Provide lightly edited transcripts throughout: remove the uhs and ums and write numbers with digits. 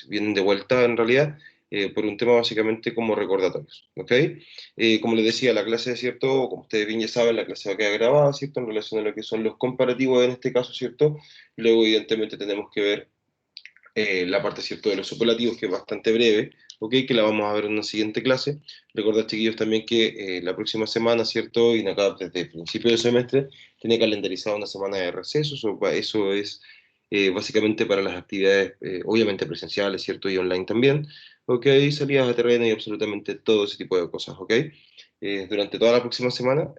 vienen de vuelta en realidad por un tema básicamente como recordatorios, ¿ok? Como les decía, la clase, ¿cierto? Como ustedes bien ya saben, la clase va a quedar grabada, ¿cierto? En relación a lo que son los comparativos en este caso, ¿cierto? Luego, evidentemente, tenemos que ver la parte, ¿cierto?, de los superlativos, que es bastante breve, ¿ok? Que la vamos a ver en una siguiente clase. Recordad, chiquillos, también que la próxima semana, ¿cierto? Y acá desde el principio del semestre, tiene calendarizada una semana de recesos, eso es básicamente para las actividades, obviamente presenciales, ¿cierto? Y online también, ¿ok? Salidas a terreno y absolutamente todo ese tipo de cosas, ¿ok? Durante toda la próxima semana,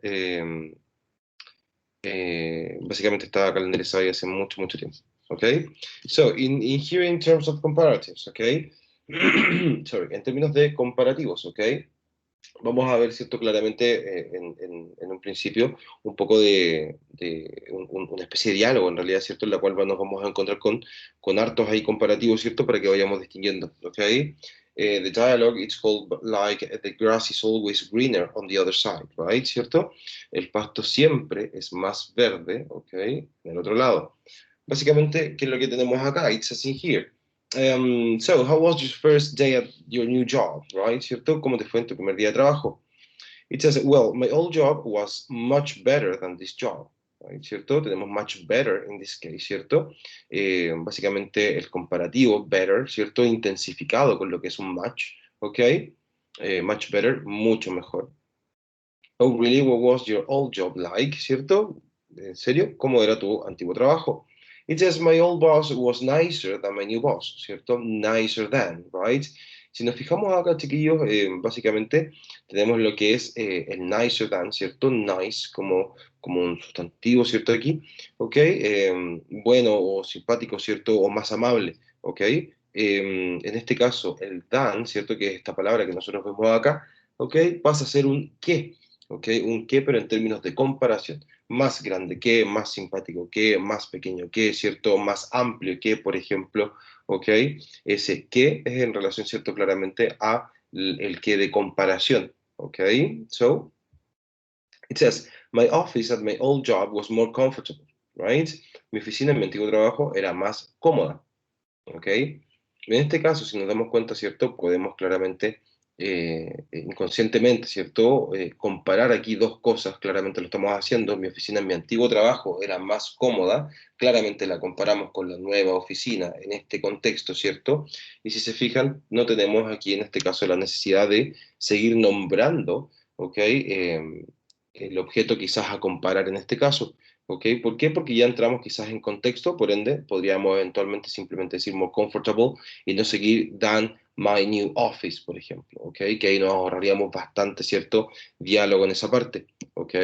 básicamente está calendarizado ya hace mucho, mucho tiempo. Okay? So, in here in terms of comparatives, okay? Sorry, en términos de comparativos, okay? Vamos a ver, ¿cierto? Claramente en un principio un poco de una especie de diálogo, en realidad, ¿cierto? En la cual nos vamos a encontrar con hartos ahí comparativos, ¿cierto? Para que vayamos distinguiendo, ¿ok? The dialogue, it's called like the grass is always greener on the other side, right? ¿Cierto? El pasto siempre es más verde, ¿ok? En el otro lado. Básicamente, ¿qué es lo que tenemos acá? It says in here. So, how was your first day at your new job, right? ¿Cierto? ¿Cómo te fue en tu primer día de trabajo? It says, well, my old job was much better than this job, right? ¿Cierto? Tenemos much better in this case, ¿cierto? Básicamente el comparativo, better, ¿cierto? Intensificado con lo que es un much, ¿ok? Much better, mucho mejor. Oh, really? What was your old job like? ¿Cierto? ¿En serio? ¿Cómo era tu antiguo trabajo? It says, my old boss was nicer than my new boss, ¿cierto? Nicer than, right? Si nos fijamos acá, chiquillos, básicamente tenemos lo que es el nicer than, ¿cierto? Nice como un sustantivo, ¿cierto? Aquí, ¿ok? Bueno o simpático, ¿cierto? O más amable, ¿ok? En este caso, el than, ¿cierto? Que es esta palabra que nosotros vemos acá, ¿ok? Pasa a ser un qué. ¿Ok? Un qué, pero en términos de comparación. Más grande que, más simpático que, más pequeño que, ¿cierto? Más amplio que, por ejemplo, ¿ok? Ese que es en relación, ¿cierto? Claramente a el que de comparación, ¿ok? So, it says, my office at my old job was more comfortable, right? Mi oficina en mi antiguo trabajo era más cómoda, ¿ok? En este caso, si nos damos cuenta, ¿cierto? Podemos claramente, inconscientemente, ¿cierto? Comparar aquí dos cosas, claramente lo estamos haciendo. Mi oficina en mi antiguo trabajo era más cómoda, claramente la comparamos con la nueva oficina en este contexto, ¿cierto? Y si se fijan, no tenemos aquí en este caso la necesidad de seguir nombrando, ¿ok? El objeto quizás a comparar en este caso. ¿Ok? ¿Por qué? Porque ya entramos quizás en contexto, por ende, podríamos eventualmente simplemente decir more comfortable y no seguir than my new office, por ejemplo, ¿ok? Que ahí nos ahorraríamos bastante, ¿cierto? Diálogo en esa parte, ¿ok?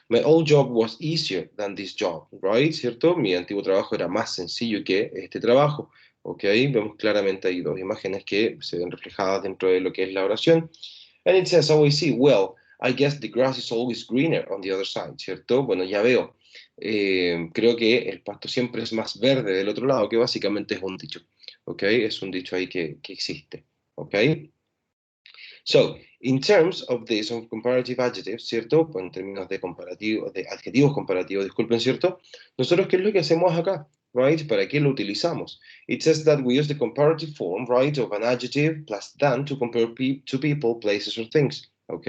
My old job was easier than this job, right? ¿Cierto? Mi antiguo trabajo era más sencillo que este trabajo, ¿ok? Vemos claramente ahí dos imágenes que se ven reflejadas dentro de lo que es la oración. And it says, oh, I see, well, I guess the grass is always greener on the other side, ¿cierto? Bueno, ya veo. Creo que el pasto siempre es más verde del otro lado, que básicamente es un dicho, ¿ok? Es un dicho ahí que existe, ¿ok? So, in terms of this, of comparative adjectives, ¿cierto? Pues en términos de comparativo, de adjetivos comparativos, disculpen, ¿cierto? Nosotros, ¿qué es lo que hacemos acá? Right? ¿Para qué lo utilizamos? It says that we use the comparative form, right, of an adjective plus than to compare two people, places, or things. ¿Ok?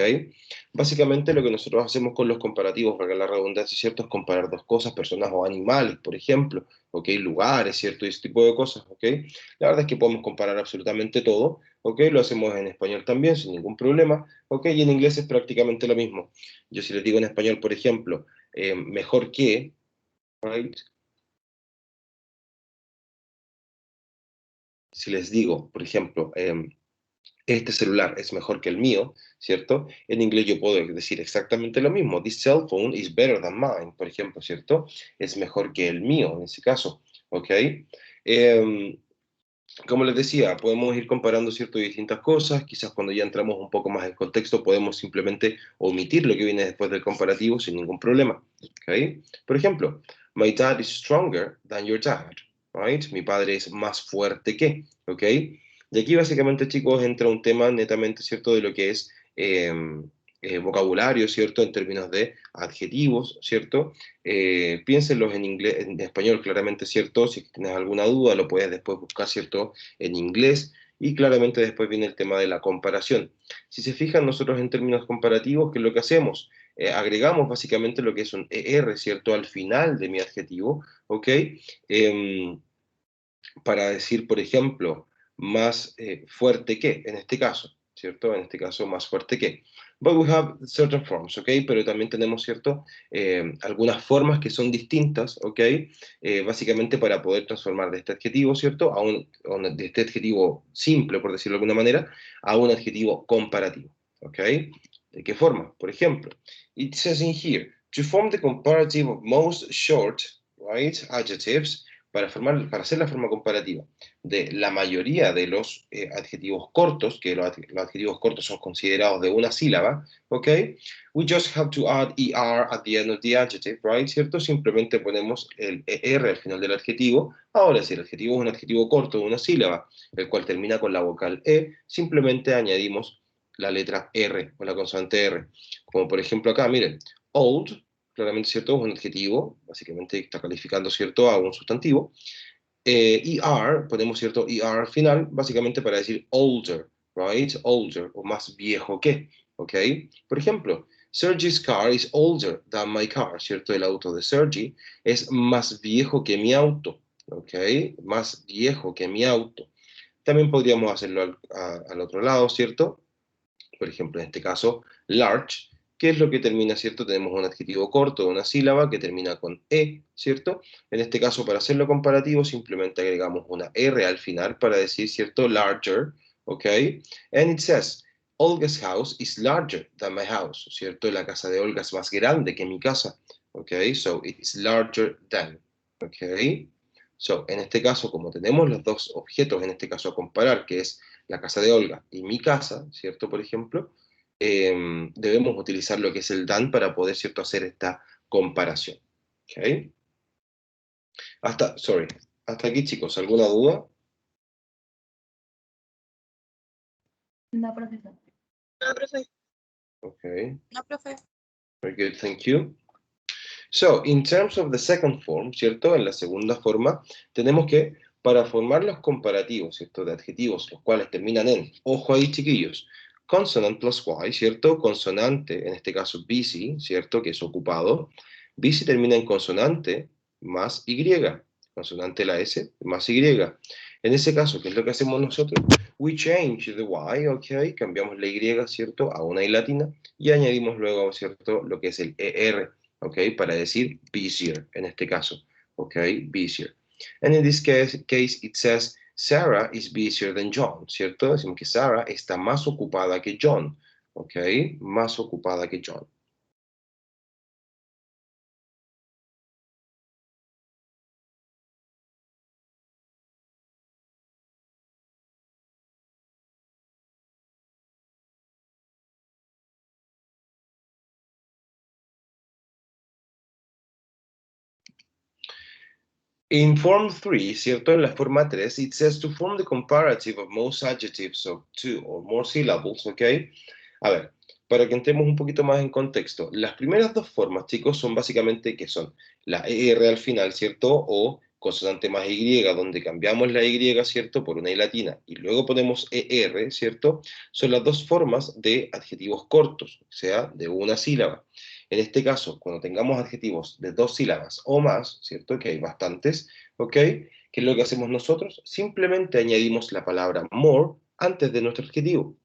Básicamente lo que nosotros hacemos con los comparativos, para la redundancia, ¿cierto? Es comparar dos cosas, personas o animales, por ejemplo, ¿ok? Lugares, ¿cierto? Y ese tipo de cosas, ¿ok? La verdad es que podemos comparar absolutamente todo, ¿ok? Lo hacemos en español también, sin ningún problema, ¿ok? Y en inglés es prácticamente lo mismo. Yo si les digo en español, por ejemplo, mejor que, right? Si les digo, por ejemplo, este celular es mejor que el mío, ¿cierto? En inglés yo puedo decir exactamente lo mismo. This cell phone is better than mine, por ejemplo, ¿cierto? Es mejor que el mío en ese caso, ¿ok? Eh, Como les decía, podemos ir comparando ciertas distintas cosas, quizás cuando ya entramos un poco más en contexto podemos simplemente omitir lo que viene después del comparativo sin ningún problema, ¿ok? Por ejemplo, my dad is stronger than your dad, right? Mi padre es más fuerte que, ¿ok? Y aquí básicamente, chicos, entra un tema netamente, ¿cierto?, de lo que es vocabulario, ¿cierto? En términos de adjetivos, ¿cierto? Piénsenlos en inglés, en español, claramente, ¿cierto? Si tienes alguna duda, lo puedes después buscar, ¿cierto? En inglés. Y claramente después viene el tema de la comparación. Si se fijan nosotros en términos comparativos, ¿qué es lo que hacemos? Agregamos básicamente lo que es un ER, ¿cierto? Al final de mi adjetivo, ¿ok? Em, para decir, por ejemplo, más fuerte que, en este caso, ¿cierto? En este caso, más fuerte que. But we have certain forms, ¿ok? Pero también tenemos, ¿cierto? Algunas formas que son distintas, ¿ok? Básicamente para poder transformar de este adjetivo, ¿cierto? De este adjetivo simple, por decirlo de alguna manera, a un adjetivo comparativo, ¿ok? ¿De qué forma? Por ejemplo, it says in here, to form the comparative of most short, right, adjectives, para hacer la forma comparativa de la mayoría de los adjetivos cortos, que los adjetivos cortos son considerados de una sílaba, ¿ok? We just have to add ER at the end of the adjective, right? ¿Cierto? Simplemente ponemos el ER al final del adjetivo. Ahora, si el adjetivo es un adjetivo corto de una sílaba, el cual termina con la vocal E, simplemente añadimos la letra R o la consonante R. Como por ejemplo acá, miren, old, claramente, ¿cierto? Es un adjetivo, básicamente está calificando, ¿cierto?, a un sustantivo. ER, ponemos, ¿cierto?, ER al final, básicamente para decir older, right? Older, o más viejo que, ¿ok? Por ejemplo, Sergi's car is older than my car, ¿cierto? El auto de Sergi es más viejo que mi auto, ¿ok? Más viejo que mi auto. También podríamos hacerlo al otro lado, ¿cierto? Por ejemplo, en este caso, large, ¿qué es lo que termina, cierto? Tenemos un adjetivo corto de una sílaba que termina con E, ¿cierto? En este caso, para hacerlo comparativo, simplemente agregamos una R al final para decir, ¿cierto? Larger, ¿ok? And it says, Olga's house is larger than my house, ¿cierto? La casa de Olga es más grande que mi casa, ¿ok? So, it's larger than, ¿ok? So, en este caso, como tenemos los dos objetos, en este caso a comparar, que es la casa de Olga y mi casa, ¿cierto? Por ejemplo, debemos utilizar lo que es el than para poder, ¿cierto?, hacer esta comparación. ¿Ok? Hasta aquí, chicos, ¿alguna duda? No, profesor. No, profe. Okay, No, profe. very good, thank you. So, in terms of the second form, ¿cierto? En la segunda forma, tenemos que, para formar los comparativos, ¿cierto? De adjetivos, los cuales terminan en, ojo ahí, chiquillos, consonant plus y, ¿cierto? Consonante, en este caso busy, ¿cierto? Que es ocupado. Busy termina en consonante más y, consonante la S más y. En ese caso, ¿qué es lo que hacemos nosotros? We change the y, ¿ok? Cambiamos la y, ¿cierto? A una i latina y añadimos luego, ¿cierto? Lo que es el er. ¿Ok? Para decir busier, en este caso, ¿ok? Busier. And in this case it says, Sarah is busier than John, ¿cierto? Decimos que Sarah está más ocupada que John, ¿ok? Más ocupada que John. In form 3, ¿cierto? En la forma 3, it says to form the comparative of most adjectives of two or more syllables, ¿ok? A ver, para que entremos un poquito más en contexto, las primeras dos formas, chicos, son básicamente que son la ER al final, ¿cierto? O consonante más Y, donde cambiamos la Y, ¿cierto? Por una I latina y luego ponemos ER, ¿cierto? Son las dos formas de adjetivos cortos, o sea, de una sílaba. En este caso, cuando tengamos adjetivos de dos sílabas o más, ¿cierto? Que hay bastantes, ¿ok? ¿Qué es lo que hacemos nosotros? Simplemente añadimos la palabra more antes de nuestro adjetivo.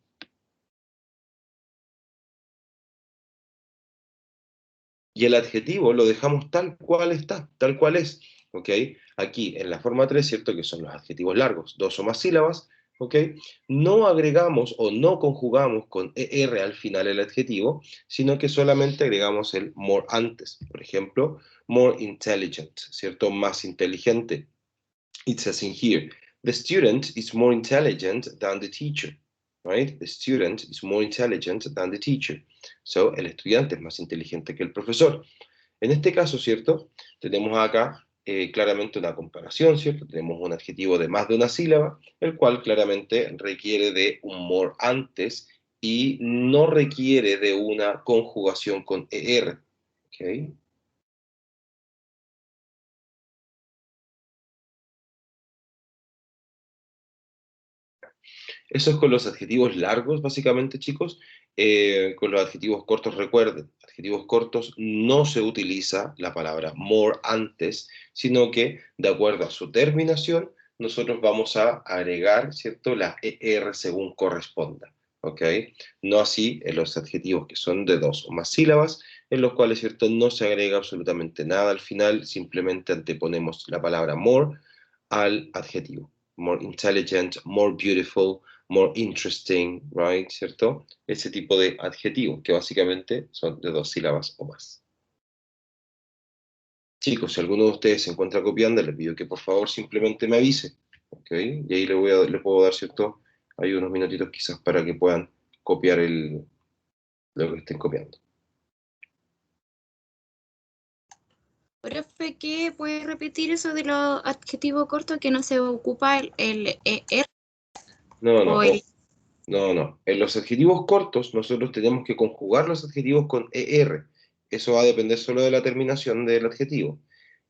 Y el adjetivo lo dejamos tal cual está, tal cual es, ¿ok? Aquí en la forma 3, ¿cierto? Que son los adjetivos largos, dos o más sílabas, ¿ok? No agregamos o no conjugamos con ER al final el adjetivo, sino que solamente agregamos el more antes. Por ejemplo, more intelligent, ¿cierto? Más inteligente. It says in here, the student is more intelligent than the teacher, right? The student is more intelligent than the teacher. So, el estudiante es más inteligente que el profesor. En este caso, ¿cierto? Tenemos acá claramente una comparación, ¿cierto? Tenemos un adjetivo de más de una sílaba, el cual claramente requiere de un more antes y no requiere de una conjugación con ER. ¿Ok? Eso es con los adjetivos largos, básicamente, chicos. Con los adjetivos cortos, recuerden, adjetivos cortos no se utiliza la palabra more antes, sino que de acuerdo a su terminación, nosotros vamos a agregar, ¿cierto?, la ER según corresponda. ¿Ok? No así en los adjetivos que son de dos o más sílabas, en los cuales, ¿cierto?, no se agrega absolutamente nada al final, simplemente anteponemos la palabra more al adjetivo. More intelligent, more beautiful, more interesting, right, ¿cierto? Ese tipo de adjetivos que básicamente son de dos sílabas o más. Chicos, si alguno de ustedes se encuentra copiando, les pido que por favor simplemente me avise, ¿ok? Y ahí le puedo dar, ¿cierto? Hay unos minutitos quizás para que puedan copiar lo que estén copiando. Profe, ¿qué puede repetir eso de los adjetivos cortos que no se ocupa el ER No, no, o el... no, no. En los adjetivos cortos nosotros tenemos que conjugar los adjetivos con ER. Eso va a depender solo de la terminación del adjetivo.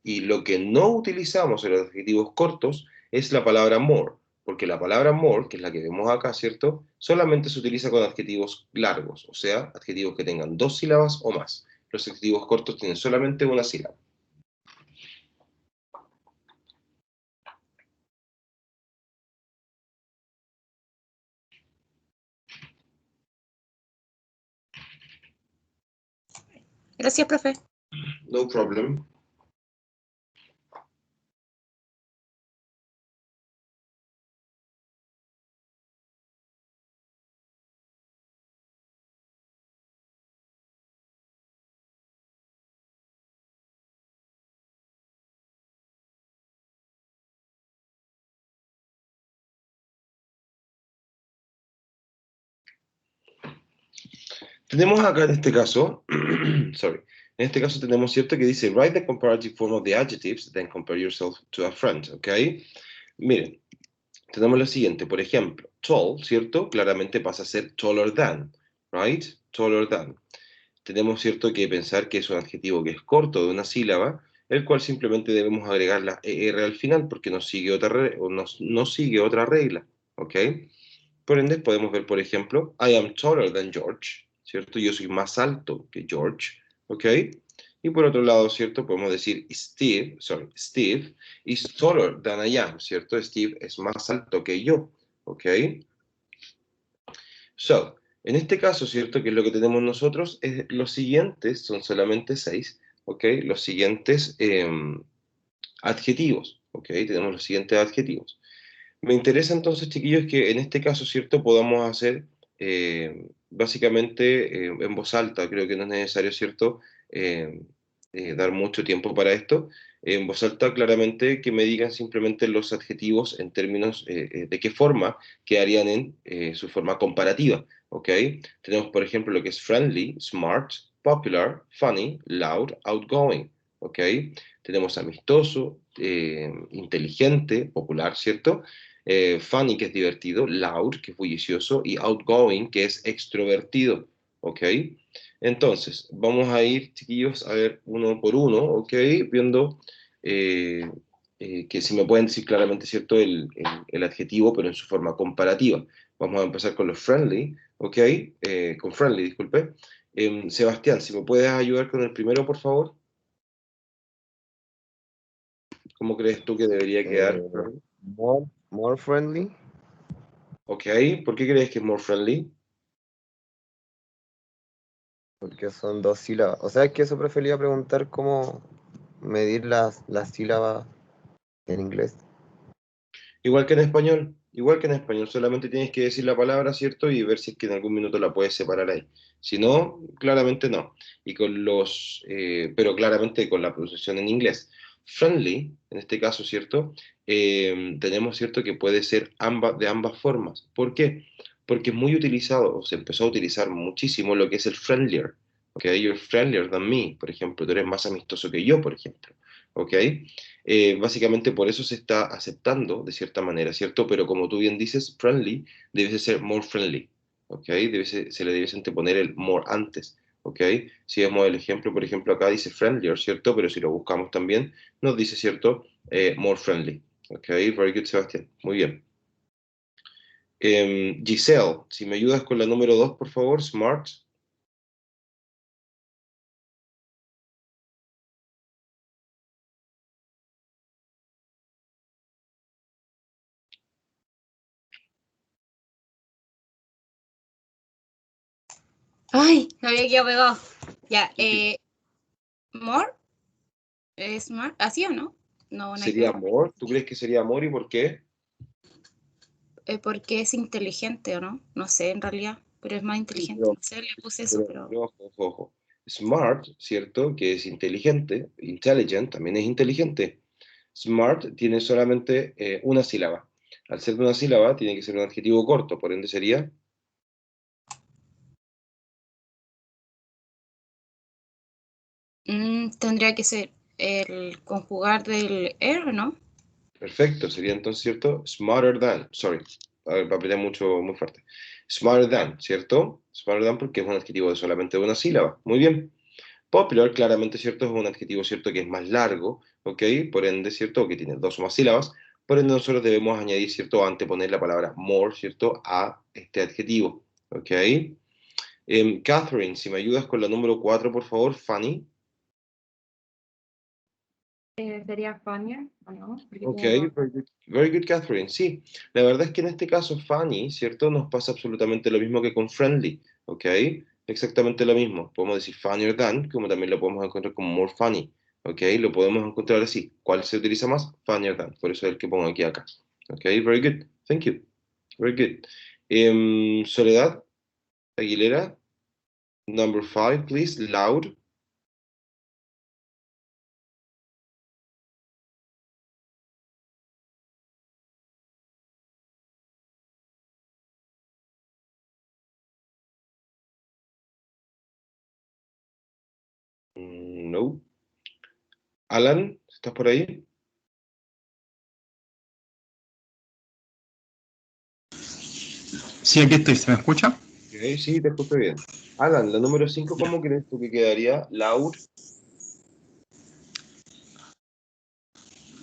Y lo que no utilizamos en los adjetivos cortos es la palabra more, porque la palabra more, que es la que vemos acá, ¿cierto? Solamente se utiliza con adjetivos largos, o sea, adjetivos que tengan dos sílabas o más. Los adjetivos cortos tienen solamente una sílaba. Gracias, profe. No problem. Tenemos acá en este caso, sorry, en este caso tenemos cierto que dice write the comparative form of the adjectives, then compare yourself to a friend, ¿ok? Miren, tenemos lo siguiente, por ejemplo, tall, ¿cierto? Claramente pasa a ser taller than, right? Taller than. Tenemos cierto que pensar que es un adjetivo que es corto de una sílaba, el cual simplemente debemos agregar la ER al final porque no sigue no sigue otra regla, ¿ok? Por ende, podemos ver, por ejemplo, I am taller than George, ¿cierto? Yo soy más alto que George, ¿ok? Y por otro lado, ¿cierto? Podemos decir Steve is taller than I am, ¿cierto? Steve es más alto que yo, ¿ok? So, en este caso, ¿cierto? Que es lo que tenemos nosotros, es los siguientes, son solamente 6, ¿ok? Los siguientes adjetivos, ¿ok? Tenemos los siguientes adjetivos. Me interesa entonces, chiquillos, que en este caso, ¿cierto? Podamos hacer básicamente en voz alta, creo que no es necesario, ¿cierto? Eh, dar mucho tiempo para esto. En voz alta, claramente, que me digan simplemente los adjetivos en términos de qué forma quedarían en su forma comparativa, ¿ok? Tenemos, por ejemplo, lo que es friendly, smart, popular, funny, loud, outgoing, ¿ok? Tenemos amistoso, inteligente, popular, ¿cierto? Funny, que es divertido, loud, que es bullicioso, y outgoing, que es extrovertido, ¿ok? Entonces, vamos a ir, chiquillos, a ver uno por uno, ¿ok? Viendo eh, que si me pueden decir claramente, ¿cierto?, el adjetivo, pero en su forma comparativa. Vamos a empezar con los friendly, ¿ok? Con friendly, disculpe. Sebastián, si me puedes ayudar con el primero, por favor. ¿Cómo crees tú que debería quedar? More friendly, Ok, ¿por qué crees que es more friendly? porque son dos sílabas. O sea, es que eso prefería preguntar cómo medir las sílabas en inglés. Igual que en español, solamente tienes que decir la palabra, ¿cierto? Y ver si es que en algún minuto la puedes separar ahí. Si no, claramente no. Y con pero claramente con la pronunciación en inglés. Friendly, en este caso, ¿cierto? Tenemos, ¿cierto? Que puede ser de ambas formas. ¿Por qué? Porque es muy utilizado, o se empezó a utilizar muchísimo lo que es el friendlier. ¿Ok? You're friendlier than me, por ejemplo. Tú eres más amistoso que yo, por ejemplo. ¿Ok? Básicamente por eso se está aceptando de cierta manera, ¿cierto? Pero como tú bien dices, friendly debe ser more friendly, ¿ok? Se le debe anteponer el more antes, ¿ok? Si vemos el ejemplo, por ejemplo, acá dice friendlier, ¿cierto? Pero si lo buscamos también, nos dice, ¿cierto? More friendly, ¿ok? Very good, Sebastián. Muy bien. Giselle, si me ayudas con la número 2, por favor, smart. Ay, me había quedado pegado. Ya, more, smart, ¿así o no? No, no hay que ¿Sería ver. more? ¿Tú crees que sería more y por qué? Porque es inteligente, ¿o no? No sé, en realidad, pero es más Sí, inteligente. No sé, le puse eso, pero... pero ojo, ojo, ojo. Smart, ¿cierto? Que es inteligente. Intelligent también es inteligente. Smart tiene solamente una sílaba. Al ser de una sílaba, tiene que ser un adjetivo corto, por ende sería. Tendría que ser el conjugar del er, ¿no? Perfecto, sería entonces, ¿cierto? Smarter than, sorry, a ver, apreté mucho, muy fuerte. Smarter than, ¿cierto? Smarter than porque es un adjetivo de solamente una sílaba. Muy bien. Popular, claramente, ¿cierto? Es un adjetivo, ¿cierto? Que es más largo, ¿ok? Por ende, ¿cierto? Que tiene dos o más sílabas. Por ende, nosotros debemos añadir, ¿cierto? Anteponer la palabra more, ¿cierto? A este adjetivo, ¿ok? Catherine, si me ayudas con la número 4, por favor, Fanny. Sería funnier, ¿o no? Porque Ok, tiene dos. very good, Catherine. Sí, la verdad es que en este caso Fanny, ¿cierto? Nos pasa absolutamente lo mismo que con friendly, ¿ok? Exactamente lo mismo. Podemos decir funnier than, como también lo podemos encontrar como more funny, ¿ok? Lo podemos encontrar así. ¿Cuál se utiliza más? Funnier than. Por eso es el que pongo aquí acá. Ok, very good. Thank you. Very good. Soledad Aguilera, number 5, please, loud. No. Alan, ¿estás por ahí? Sí, aquí estoy, ¿se me escucha? Ok, sí, te escucho bien. Alan, la número 5, Ya. ¿cómo crees tú que quedaría? Loud.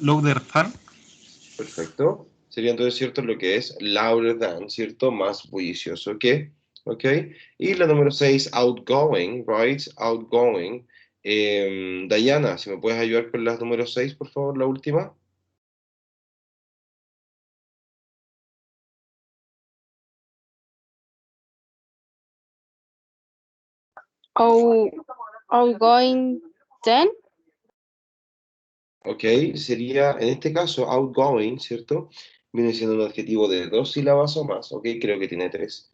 Louder than. Perfecto. Sería entonces, ¿cierto? Lo que es louder than, ¿cierto? Más bullicioso que, ¿ok? Y la número 6, outgoing, right? Outgoing. Diana, si me puedes ayudar con la número 6, por favor, la última. Out, outgoing then. ¿Ok? Sería, en este caso, outgoing, ¿cierto? Viene siendo un adjetivo de dos sílabas o más, ¿ok? Creo que tiene tres.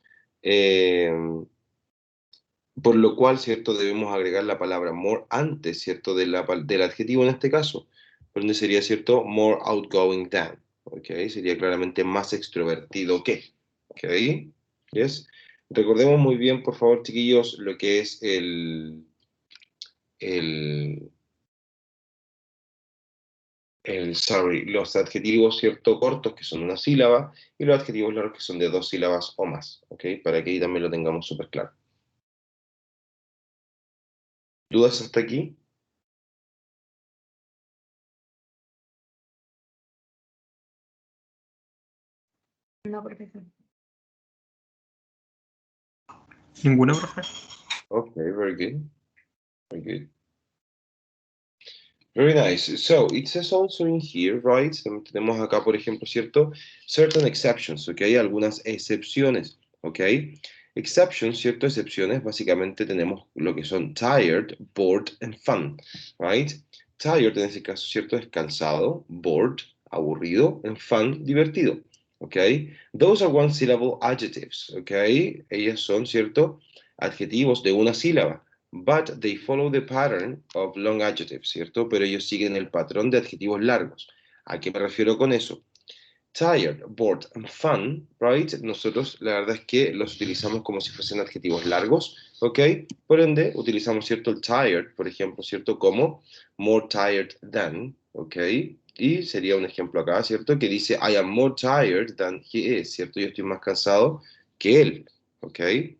Por lo cual, ¿cierto? Debemos agregar la palabra more antes, ¿cierto? Del adjetivo en este caso. Por donde sería, ¿cierto? More outgoing than. ¿Ok? Sería claramente más extrovertido que. ¿Ok? ¿Yes? Recordemos muy bien, por favor, chiquillos, lo que es el, sorry, los adjetivos, ¿cierto? Cortos, que son una sílaba, y los adjetivos largos, que son de dos sílabas o más. ¿Ok? Para que ahí también lo tengamos súper claro. ¿Dudas hasta aquí? No, profesor. Ninguna, profe. Okay, very good. Very good. Very nice. So, it says also in here, right? Tenemos acá, por ejemplo, ¿cierto? Certain exceptions, ¿ok? Algunas excepciones, ¿ok? Exceptions, ¿cierto? Excepciones, básicamente tenemos lo que son tired, bored, and fun, right? Tired, en este caso, ¿cierto? Es cansado, bored, aburrido, and fun, divertido, ¿ok? Those are one-syllable adjectives, ¿ok? Ellas son, ¿cierto? Adjetivos de una sílaba. But they follow the pattern of long adjectives, ¿cierto? Pero ellos siguen el patrón de adjetivos largos. ¿A qué me refiero con eso? Tired, bored, and fun, right? Nosotros la verdad es que los utilizamos como si fuesen adjetivos largos, ¿ok? Por ende, utilizamos, ¿cierto? El tired, por ejemplo, ¿cierto? Como more tired than, ¿ok? Y sería un ejemplo acá, ¿cierto? Que dice, I am more tired than he is, ¿cierto? Yo estoy más cansado que él, ¿ok? En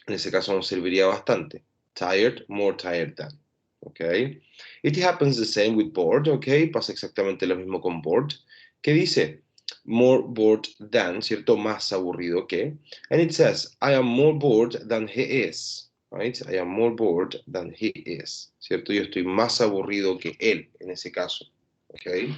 ese caso nos serviría bastante. Tired, more tired than, ¿ok? It happens the same with bored, ¿ok? Pasa exactamente lo mismo con bored, que dice more bored than, ¿cierto? Más aburrido que. And it says, I am more bored than he is, right? I am more bored than he is, ¿cierto? Yo estoy más aburrido que él, en ese caso, ¿ok?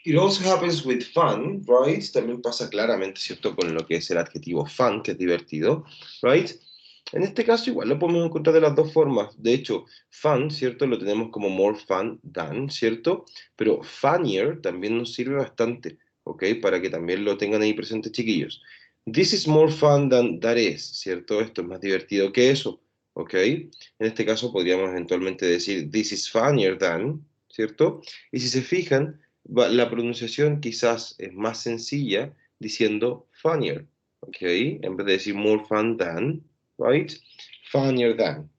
It also happens with fun, right? También pasa claramente, ¿cierto? Con lo que es el adjetivo fun, que es divertido, right? En este caso igual lo podemos encontrar de las dos formas. De hecho, fun, ¿cierto? Lo tenemos como more fun than, ¿cierto? Pero funnier también nos sirve bastante, ¿ok? Para que también lo tengan ahí presentes, chiquillos. This is more fun than that is, ¿cierto? Esto es más divertido que eso, ¿ok? En este caso podríamos eventualmente decir this is funnier than, ¿cierto? Y si se fijan, la pronunciación quizás es más sencilla diciendo funnier, ¿ok? En vez de decir more fun than, right? Funnier than,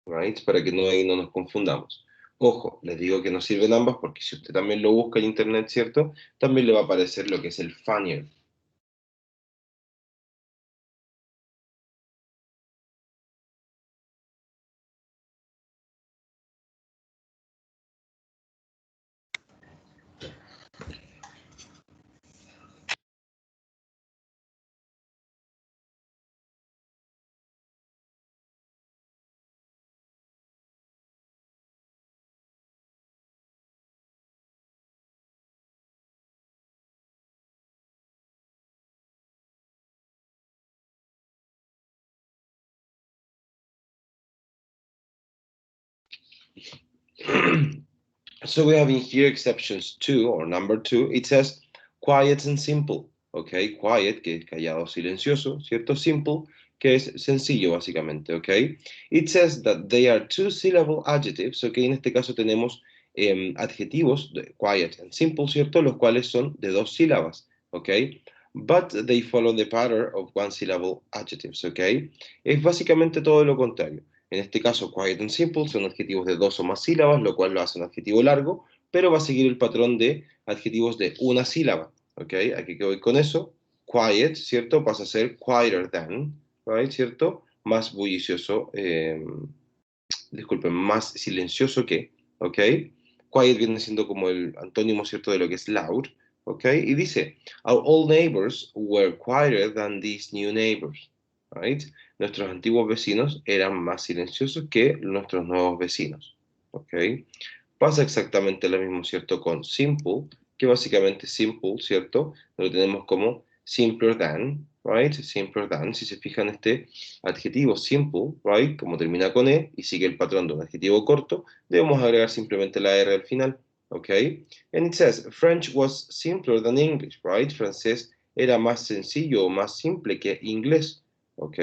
right? Para que no, ahí no nos confundamos. Ojo, les digo que no sirven ambas porque si usted también lo busca en internet, ¿cierto? También le va a aparecer lo que es el funnier. So we have in here exceptions 2, or number 2. It says quiet and simple. Ok, quiet, que es callado, silencioso, ¿cierto? Simple, que es sencillo, básicamente, ok. It says that they are two-syllable adjectives, ok. En este caso tenemos adjetivos, quiet and simple, ¿cierto? Los cuales son de 2 sílabas, ok. But they follow the pattern of one-syllable adjectives, ok. Es básicamente todo lo contrario. En este caso, quiet and simple son adjetivos de 2 o más sílabas, lo cual lo hace un adjetivo largo, pero va a seguir el patrón de adjetivos de una sílaba. ¿Ok? Aquí que voy con eso. Quiet, ¿cierto? Pasa a ser quieter than, right? ¿Cierto? Más bullicioso, disculpen, más silencioso que, ¿ok? Quiet viene siendo como el antónimo, ¿cierto? De lo que es loud, ¿ok? Y dice, our old neighbors were quieter than these new neighbors, right? Nuestros antiguos vecinos eran más silenciosos que nuestros nuevos vecinos, ¿ok? Pasa exactamente lo mismo, ¿cierto? Con simple, que básicamente simple, ¿cierto? Lo tenemos como simpler than, right? Simpler than. Si se fijan, este adjetivo simple, right? Como termina con E y sigue el patrón de un adjetivo corto, debemos agregar simplemente la R al final, ¿ok? And it says, French was simpler than English, right? Francés era más sencillo o más simple que inglés, ¿ok?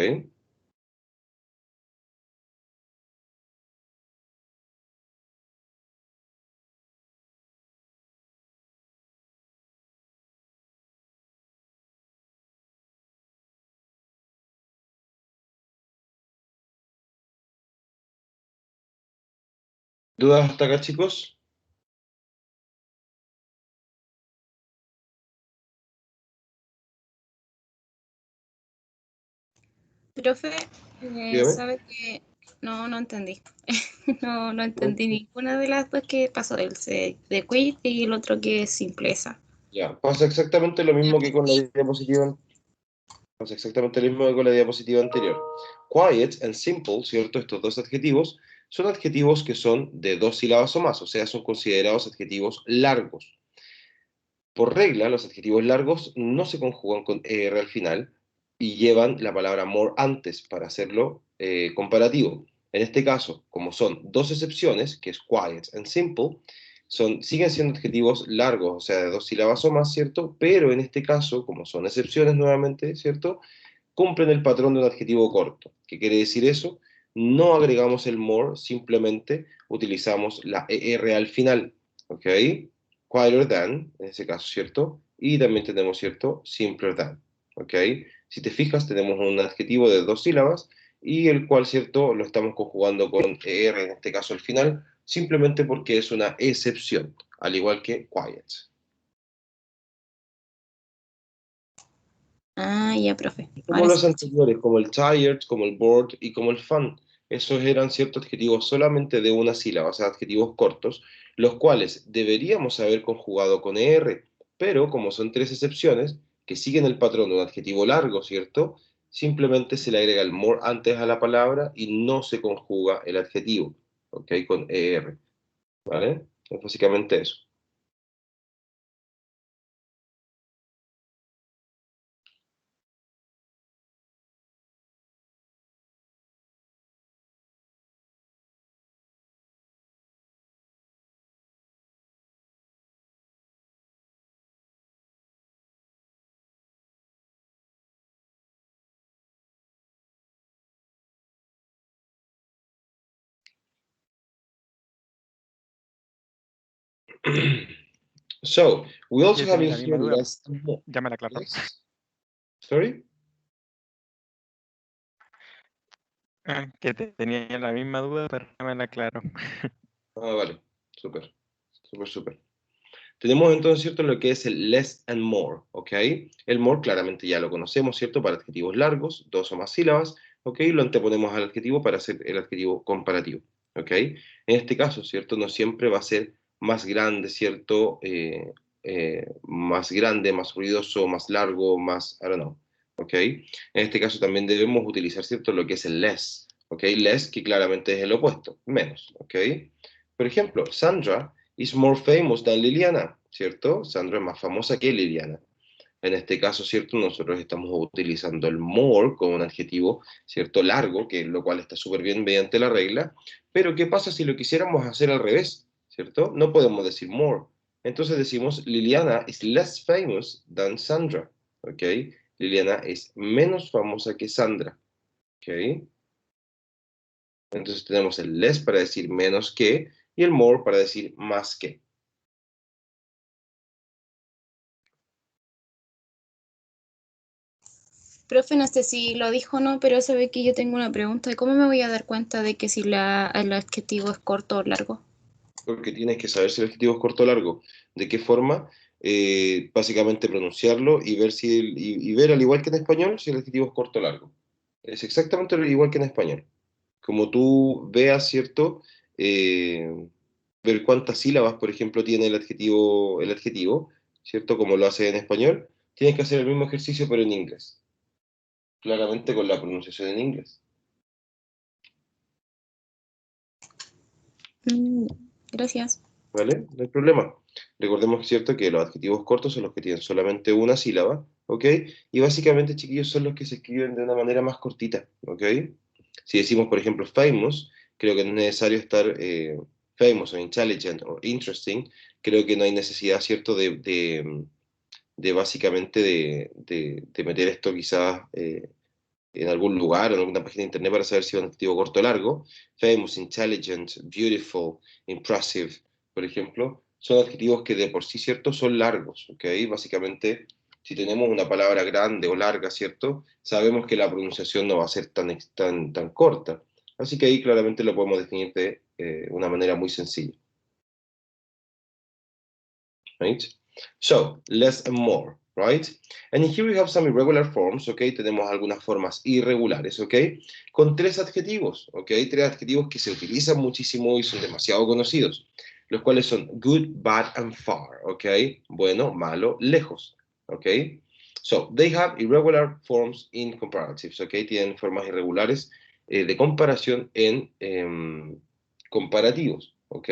¿Dudas hasta acá, chicos? Profe, Dígame. sabe que no entendí. No entendí ninguna de las dos que pasó, el de quit y el otro que es simpleza. Ya, pasa exactamente lo mismo que con la diapositiva. Pasa exactamente lo mismo que con la diapositiva anterior. Quiet and simple, ¿cierto? Estos dos adjetivos son adjetivos que son de 2 sílabas o más, o sea, son considerados adjetivos largos. Por regla, los adjetivos largos no se conjugan con ER al final y llevan la palabra more antes para hacerlo comparativo. En este caso, como son dos excepciones, que es quiet and simple, siguen siendo adjetivos largos, o sea, de 2 sílabas o más, ¿cierto? Pero en este caso, como son excepciones nuevamente, ¿cierto? Cumplen el patrón de un adjetivo corto. ¿Qué quiere decir eso? no agregamos el more, simplemente utilizamos la ER al final, ¿ok? Quieter than, en ese caso, ¿cierto? Y también tenemos, ¿cierto? Simpler than, ¿ok? Si te fijas, tenemos un adjetivo de 2 sílabas y el cual, ¿cierto? Lo estamos conjugando con ER, en este caso al final, simplemente porque es una excepción, al igual que quiet. Ah, ya, profe. Como Ahora los sí. anteriores, como el tired, como el bored y como el fun. Esos eran ciertos adjetivos solamente de una sílaba, o sea, adjetivos cortos, los cuales deberíamos haber conjugado con ER, pero como son 3 excepciones, que siguen el patrón de un adjetivo largo, ¿cierto? Simplemente se le agrega el more antes a la palabra y no se conjuga el adjetivo, ¿ok? Con ER, ¿vale? Es básicamente eso. So, we also Yo have tenía in la misma here duda. less and more. Ya me la aclaró. Less. Sorry? Que tenía la misma duda, pero ya me la aclaró. Ah, vale. Súper. Súper, súper. Tenemos entonces, ¿cierto?, lo que es el less and more, ¿ok? El more claramente ya lo conocemos, ¿cierto? Para adjetivos largos, 2 o más sílabas, ¿ok? Lo anteponemos al adjetivo para hacer el adjetivo comparativo, ¿ok? En este caso, ¿cierto? No siempre va a ser más grande, ¿cierto? Más grande, más ruidoso, más largo, más, I don't know, ¿ok? En este caso también debemos utilizar, ¿cierto?, lo que es el less, ¿ok? Less, que claramente es el opuesto, menos, ¿ok? Por ejemplo, Sandra is more famous than Liliana, ¿cierto? Sandra es más famosa que Liliana. En este caso, ¿cierto? Nosotros estamos utilizando el more como un adjetivo, ¿cierto? Largo, que lo cual está súper bien mediante la regla. Pero, ¿qué pasa si lo quisiéramos hacer al revés? ¿Cierto? No podemos decir more. Entonces decimos, Liliana is less famous than Sandra, ¿ok? Liliana es menos famosa que Sandra, ¿ok? Entonces tenemos el less para decir menos que y el more para decir más que. Profe, no sé si lo dijo o no, pero se ve que yo tengo una pregunta. ¿Cómo me voy a dar cuenta de que si el adjetivo es corto o largo? Porque tienes que saber si el adjetivo es corto o largo, de qué forma, básicamente pronunciarlo y ver si y ver al igual que en español si el adjetivo es corto o largo. Es exactamente igual que en español. Como tú veas, ¿cierto? Ver cuántas sílabas, por ejemplo, tiene el adjetivo, ¿cierto? Como lo hace en español, tienes que hacer el mismo ejercicio pero en inglés. Claramente con la pronunciación en inglés. Gracias. ¿Vale? No hay problema. Recordemos, ¿cierto?, que los adjetivos cortos son los que tienen solamente una sílaba, ¿ok? Y básicamente, chiquillos, son los que se escriben de una manera más cortita, ¿ok? Si decimos, por ejemplo, famous, creo que no es necesario estar famous o intelligent o interesting, creo que no hay necesidad, ¿cierto?, de básicamente de meter esto quizás en algún lugar o en alguna página de internet para saber si es un adjetivo corto o largo. Famous, intelligent, beautiful, impressive, por ejemplo, son adjetivos que de por sí, ¿cierto?, son largos, ¿ok? Básicamente, si tenemos una palabra grande o larga, ¿cierto?, sabemos que la pronunciación no va a ser tan corta. Así que ahí claramente lo podemos definir de una manera muy sencilla. Right? So, less and more, right? And here we have some irregular forms, ¿ok? Tenemos algunas formas irregulares, ¿ok? Con 3 adjetivos, ¿ok? 3 adjetivos que se utilizan muchísimo y son demasiado conocidos, los cuales son good, bad, and far, ¿ok? Bueno, malo, lejos, ¿ok? So, they have irregular forms in comparatives, ¿ok? Tienen formas irregulares de comparación en comparativos, ¿ok?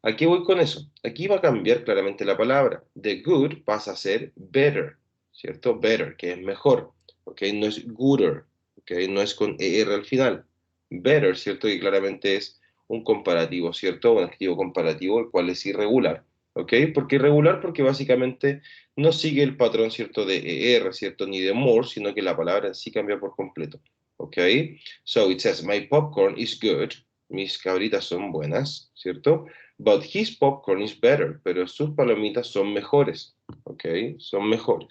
¿A qué voy con eso? Aquí va a cambiar claramente la palabra. The good pasa a ser better, ¿cierto? Better, que es mejor, ¿ok? No es gooder, ¿ok? No es con ER al final. Better, ¿cierto? Y claramente es un comparativo, ¿cierto? Un adjetivo comparativo, el cual es irregular, ¿ok? ¿Por qué irregular? Porque básicamente no sigue el patrón, ¿cierto? De ER, ¿cierto? Ni de more, sino que la palabra en sí cambia por completo, Okay, so it says, my popcorn is good. Mis cabritas son buenas, ¿cierto? But his popcorn is better. Pero sus palomitas son mejores. Okay, son mejores.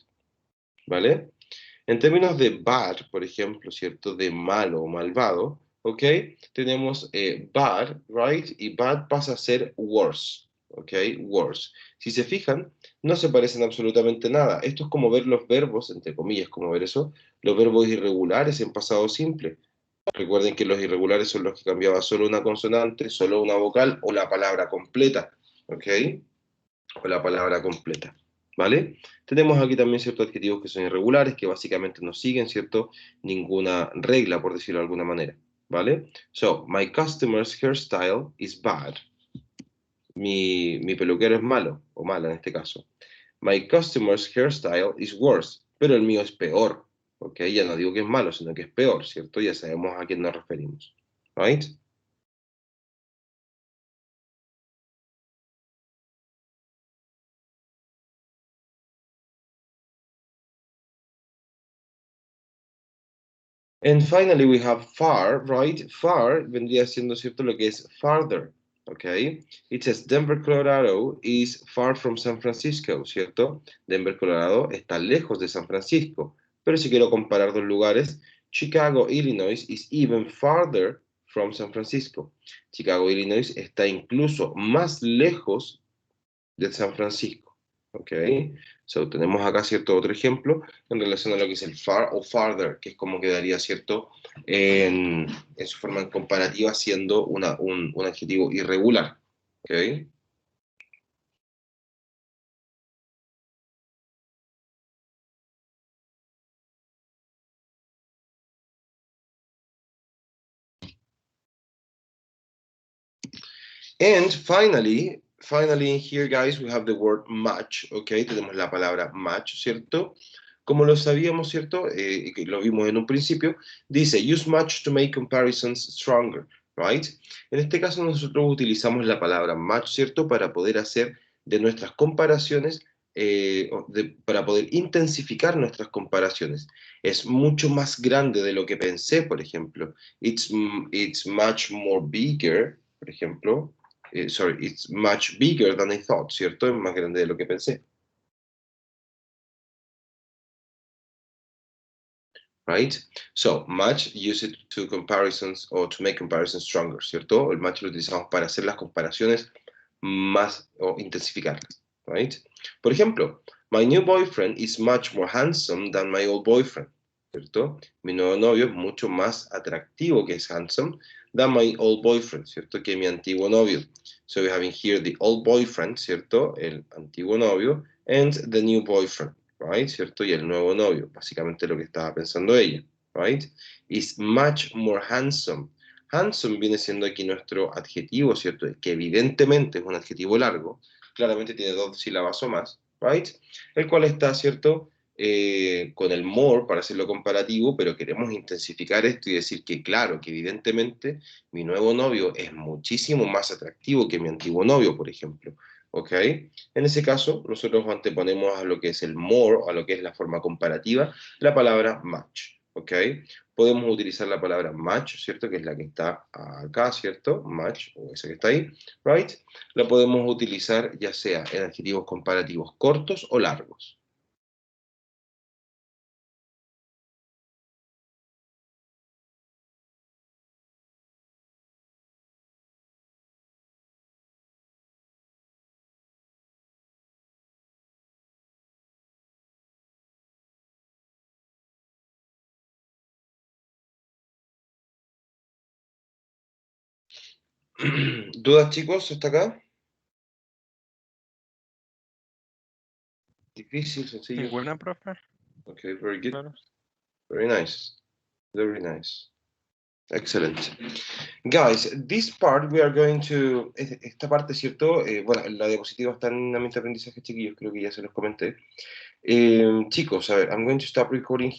¿Vale? En términos de bad, por ejemplo, ¿cierto? De malo o malvado, ¿ok? Tenemos bad, right? Y bad pasa a ser worse, ¿ok? Worse. Si se fijan, no se parecen absolutamente nada. Esto es como ver los verbos, entre comillas, como ver eso, los verbos irregulares en pasado simple. Recuerden que los irregulares son los que cambiaba solo una consonante, solo una vocal o la palabra completa, ¿ok? O la palabra completa. ¿Vale? Tenemos aquí también ciertos adjetivos que son irregulares, que básicamente no siguen, ¿cierto? Ninguna regla, por decirlo de alguna manera, ¿vale? So, my customer's hairstyle is bad. Mi peluquero es malo, o mala en este caso. My customer's hairstyle is worse, pero el mío es peor, ¿ok? Ya no digo que es malo, sino que es peor, ¿cierto? Ya sabemos a quién nos referimos, ¿right? And finally we have far, right? Far vendría siendo, ¿cierto? Lo que es farther, ¿ok? It says Denver, Colorado is far from San Francisco, ¿cierto? Denver, Colorado está lejos de San Francisco. Pero si quiero comparar dos lugares, Chicago, Illinois is even farther from San Francisco. Chicago, Illinois está incluso más lejos de San Francisco, ¿ok? So, tenemos acá, ¿cierto? Otro ejemplo en relación a lo que es el far o farther, que es como quedaría, ¿cierto? En su forma comparativa siendo un adjetivo irregular, ¿ok? And finally in here, guys, we have the word much, ¿ok? Tenemos la palabra much, ¿cierto? Como lo sabíamos, ¿cierto? Que lo vimos en un principio, dice, use much to make comparisons stronger, right? En este caso nosotros utilizamos la palabra much, ¿cierto? Para poder hacer de nuestras comparaciones, para poder intensificar nuestras comparaciones. Es mucho más grande de lo que pensé, por ejemplo. It's much more bigger, por ejemplo. Sorry, it's much bigger than I thought, ¿cierto? Es más grande de lo que pensé. Right? So, much use it to comparisons or to make comparisons stronger, ¿cierto? El much lo utilizamos para hacer las comparaciones más o intensificarlas, right? Por ejemplo, my new boyfriend is much more handsome than my old boyfriend, ¿cierto? Mi nuevo novio es mucho más atractivo que es handsome than my old boyfriend, ¿cierto? Que mi antiguo novio. So we have in here the old boyfriend, ¿cierto? El antiguo novio and the new boyfriend. Right, ¿cierto? Y el nuevo novio, básicamente lo que estaba pensando ella, right? Is much more handsome. Handsome viene siendo aquí nuestro adjetivo, ¿cierto? Que evidentemente es un adjetivo largo, claramente tiene 2 sílabas o más, right? El cual está, ¿cierto? Con el more para hacerlo comparativo, pero queremos intensificar esto y decir que claro, que evidentemente mi nuevo novio es muchísimo más atractivo que mi antiguo novio, por ejemplo. ¿Ok? En ese caso, nosotros anteponemos a lo que es el more, a lo que es la forma comparativa, la palabra much. ¿Ok? Podemos utilizar la palabra much, ¿cierto? Que es la que está acá, ¿cierto? Much, o esa que está ahí, ¿right? La podemos utilizar ya sea en adjetivos comparativos cortos o largos. ¿Dudas, chicos, hasta acá? Difícil, sencillo. ¿Ninguna, profe? Okay, very good. Claro. Very nice. Very nice. Excellent. Guys, this part we are going to... Esta parte, ¿cierto? Bueno, la diapositiva está en la mente de aprendizaje, chiquillos, creo que ya se los comenté. Chicos, a ver, I'm going to stop recording here.